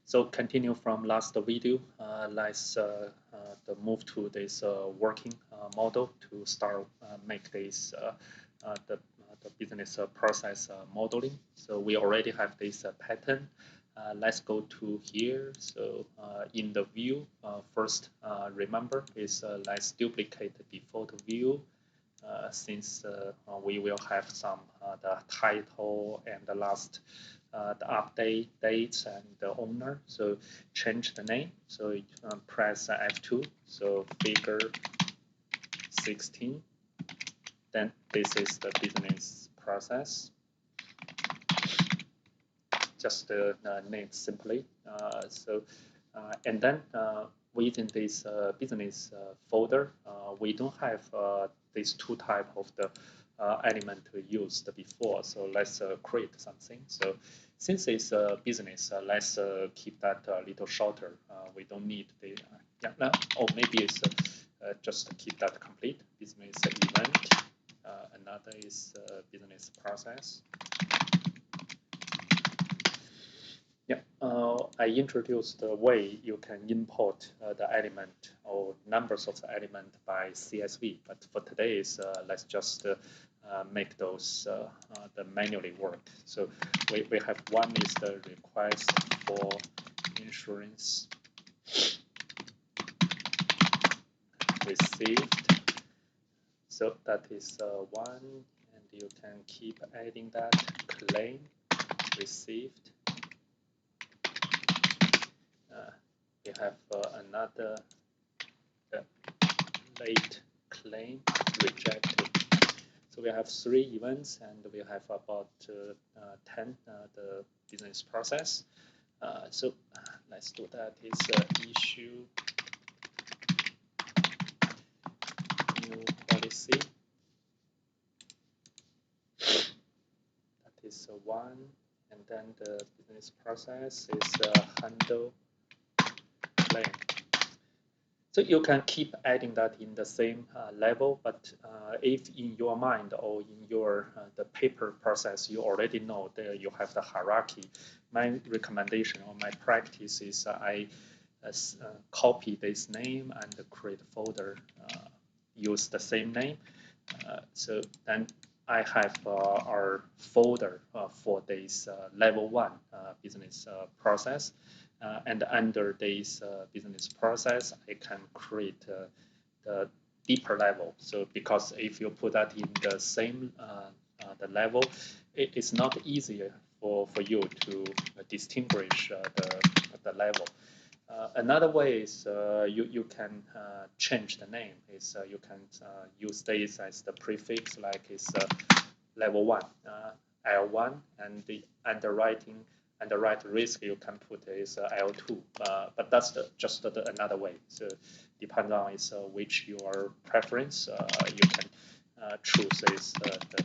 So continue from last video. Let's move to this working model to start make this the business process modeling. So we already have this pattern. Let's go to here. So in the view, first remember is let's duplicate the default view. Since we will have some the title and the last the update dates and the owner. So change the name. So press F2. So figure 16. Then this is the business process. Just name simply. And then within this business folder, we don't have these two type of the element we used before. So let's create something. So since it's a business, let's keep that a little shorter. We don't need the or maybe it's just keep that complete. Business event. Another is business process. Yeah, I introduced the way you can import the element or numbers of the element by CSV. But for today, let's just make those the manually work. So we have one is the request for insurance received. So that is one, and you can keep adding that claim received. We have another late claim rejected. So we have 3 events, and we have about 10 the business process. So let's do that. It's issue new policy. That is 1, and then the business process is handle claim. So you can keep adding that in the same level, but if in your mind or in your the paper process you already know there you have the hierarchy, my recommendation or my practice is I copy this name and create a folder, use the same name. So then I have our folder for this level 1 business process. And under this business process, I can create the deeper level. So because if you put that in the same the level, it's not easier for you to distinguish the level. Another way is you can change the name. Is you can use this as the prefix, like it's level 1, L1, and the underwriting. And the right risk you can put is L2, but that's just another way. So depends on is which your preference. You can choose is the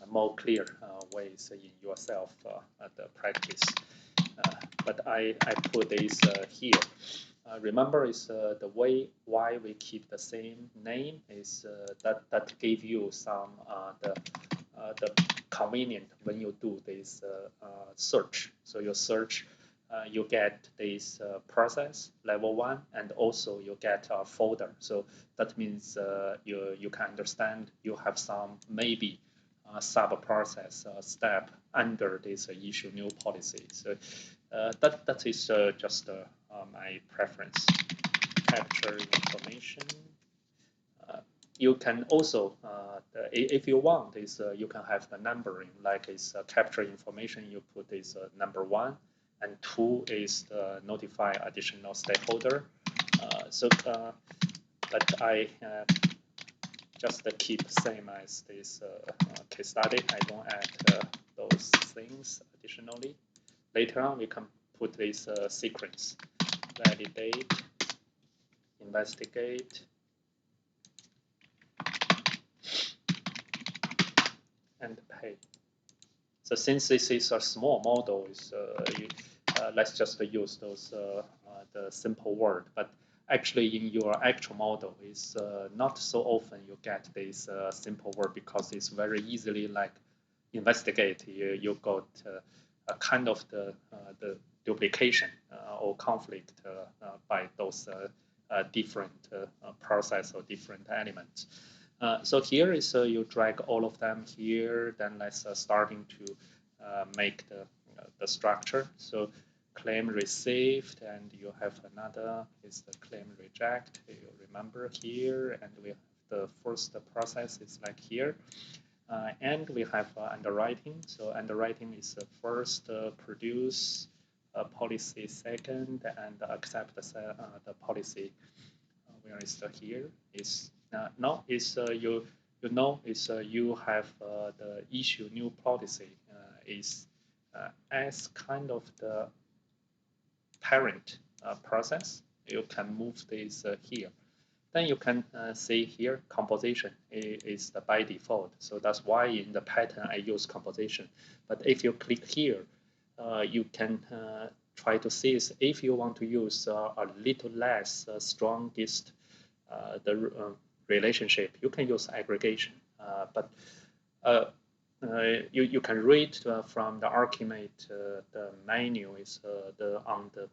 more clear ways in yourself the practice. But I put this here. Remember, is the way why we keep the same name is that gave you some the convenient when you do this search. So you search, you get this process level 1, and also you get a folder. So that means you can understand you have some maybe sub process step under this issue new policy. So that is just my preference. Capture information. You can also, if you want, you can have the numbering, like it's capture information. You put this number 1, and 2 is notify additional stakeholder. But I just keep same as this case study. I don't add those things additionally. Later on, we can put this sequence: validate, investigate, and pay. So since this is a small model, let's just use those the simple word. But actually, in your actual model, is not so often you get this simple word, because it's very easily like investigate. You got a kind of the the duplication or conflict by those different process or different elements. So here is you drag all of them here, then let's starting to make the structure. So claim received, and you have another is the claim reject. You remember here, and we have the first process is like here. And we have underwriting. So underwriting is first produce a policy second and accept the policy. Where is the here? Is now is you know is you have the issue new policy is as kind of the parent process. You can move this here. Then you can see here composition is the by default. So that's why in the pattern I use composition. But if you click here, you can try to see if you want to use a little less strongest the relationship, you can use aggregation. But you can read from the ArchiMate the menu is on the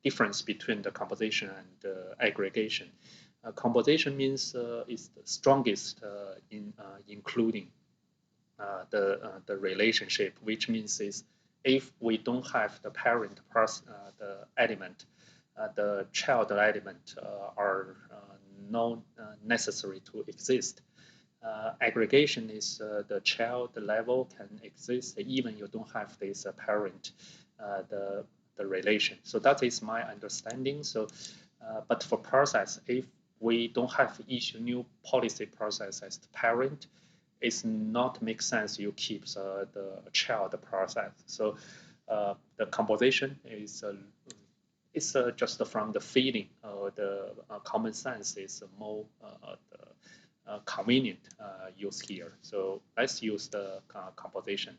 difference between the composition and aggregation. Composition means is the strongest in including the relationship, which means is if we don't have the parent the element, the child element are not necessary to exist. Aggregation is the child level can exist even you don't have this parent the relation. So that is my understanding. So but for process, if we don't have issue new policy process as the parent, it's not make sense you keep the child process. So the composition is it's just from the feeling or the common sense is more convenient use here. So let's use the composition.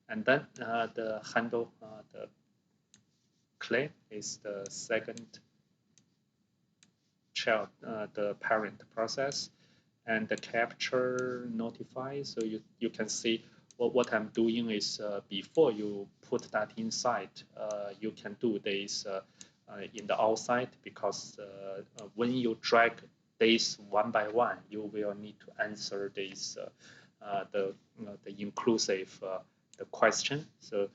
And then the handle the claim is the second child, the parent process, and the capture notify. So you can see what I'm doing is before you put that inside, you can do this in the outside, because when you drag this one by one, you will need to answer this the inclusive the question. So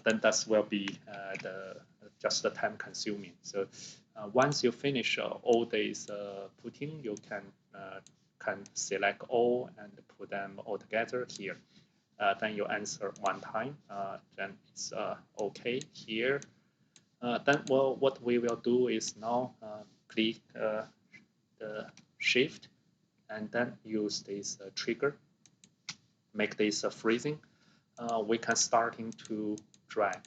then that will be just the time consuming. So once you finish all these putting, you can select all and put them all together here. Then you answer one time. Then it's okay here. Then what we will do is now click the shift and then use this trigger, make this freezing. We can starting to drag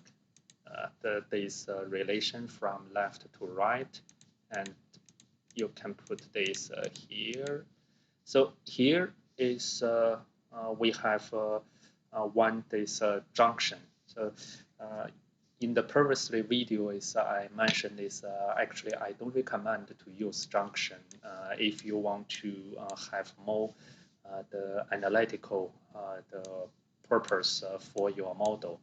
this relation from left to right, and you can put this here. So here is we have one this junction. So in the previous video is I mentioned this actually I don't recommend to use junction if you want to have more the analytical the purpose for your model,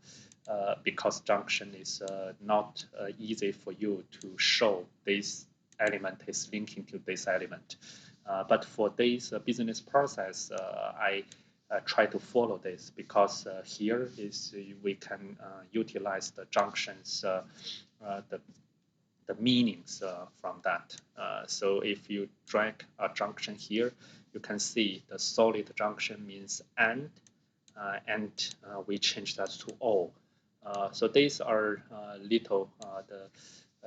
because junction is not easy for you to show this element is linking to this element. But for this business process, I try to follow this, because here is we can utilize the junctions, the meanings from that. So if you drag a junction here, you can see the solid junction means and we change that to all. So these are little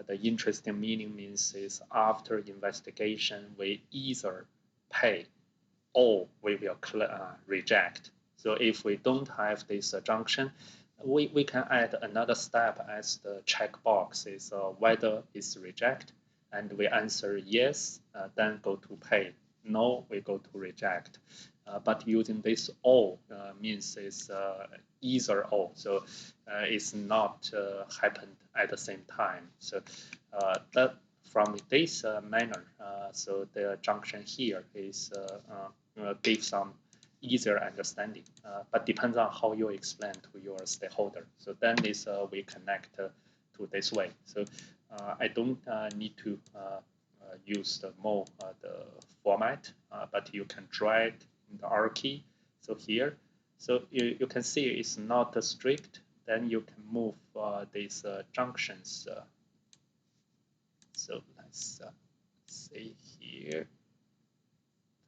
the interesting meaning means is after investigation we either pay or we will reject. So if we don't have this junction, we can add another step as the checkbox is whether it's reject, and we answer yes, then go to pay. No, we go to reject. But using this all means it's either or. So it's not happened at the same time. So that from this manner, so the junction here is give some easier understanding, but depends on how you explain to your stakeholder. So then this we connect to this way. So I don't need to use the more the format, but you can drag in the Archi. So here, so you can see it's not strict. Then you can move these junctions. So let's see here.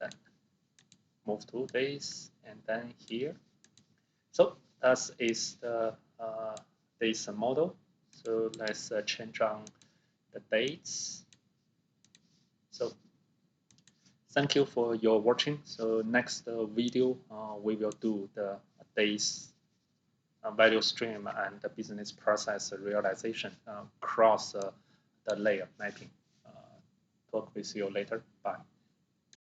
Then move to this, and then here. So that is the this model. So let's change on the dates. So thank you for your watching. So next video we will do the days value stream and the business process realization across the layer mapping. Talk with you later. Bye.